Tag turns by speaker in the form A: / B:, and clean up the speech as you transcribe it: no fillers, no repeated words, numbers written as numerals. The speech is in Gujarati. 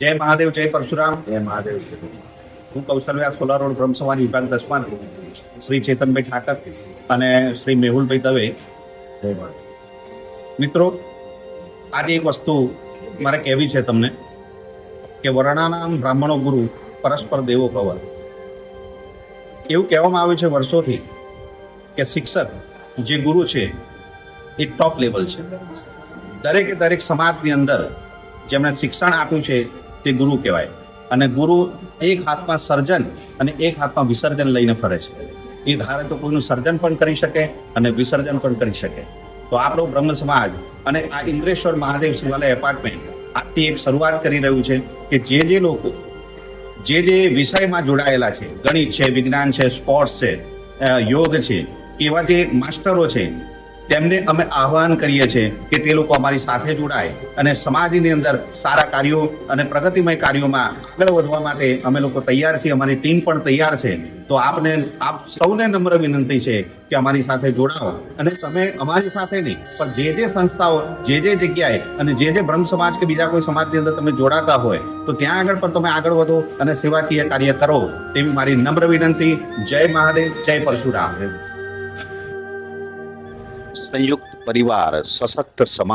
A: જય મહાદેવ, જય પરશુરામ.
B: જય મહાદેવ.
A: હું કૌશલ વ્યાસ, સોલા રોડ બ્રહ્મ સમાજ વિભાગ 10માં શ્રી ચેતનભાઈ ઠાકર અને શ્રી મેહુલભાઈ દવે.
B: જય મહાદેવ.
A: મિત્રો, આજે એક વસ્તુ મારે કહેવી છે તમને કે વર્ણાનામ બ્રાહ્મણો ગુરુ પરસ્પર દેવો ભવ. એવું કહેવામાં આવ્યું છે વર્ષોથી કે શિક્ષક જે ગુરુ છે એ ટોપ લેવલ છે. દરેકે દરેક સમાજની અંદર જેમણે શિક્ષણ આપ્યું છે તે ગુરુ કહેવાય. અને ગુરુ એક હાથમાં સર્જન અને એક હાથમાં વિસર્જન લઈને ફરે છે. એ ધારે તો કોઈનું સર્જન પણ કરી શકે અને વિસર્જન પણ કરી શકે. તો આપણો બ્રહ્મ સમાજ અને આ ઇન્દ્રેશ્વર મહાદેવ શિવાલય એપાર્ટમેન્ટ આજથી એક શરૂઆત કરી રહ્યું છે કે જે લોકો જે વિષયમાં જોડાયેલા છે, ગણિત છે, વિજ્ઞાન છે, સ્પોર્ટ્સ છે, યોગ છે, એવા જે માસ્ટરો છે, તેમને અમે આહ્વાન કરીએ છીએ કે તે લોકો અમારી સાથે જોડાય અને સમાજની અંદર સારા કાર્યો અને પ્રગતિમય કાર્યોમાં આગળ વધવા માટે અમે લોકો તૈયાર છીએ. અમારી ટીમ પણ તૈયાર છે. તો આપ સૌને નમ્ર વિનંતી છે કે અમારી સાથે જોડાઓ. અને તમે અમારી સાથે નહીં પણ જે સંસ્થાઓ જે જગ્યાએ અને જે બ્રહ્મ સમાજ કે બીજા કોઈ સમાજની અંદર તમે જોડાતા હોય તો ત્યાં આગળ પણ તમે આગળ વધો અને સેવાકીય કાર્ય કરો, તેવી મારી નમ્ર વિનંતી. જય મહાદેવ, જય પરશુરામ.
C: સંયુક્ત પરિવાર, સશક્ત સમાજ.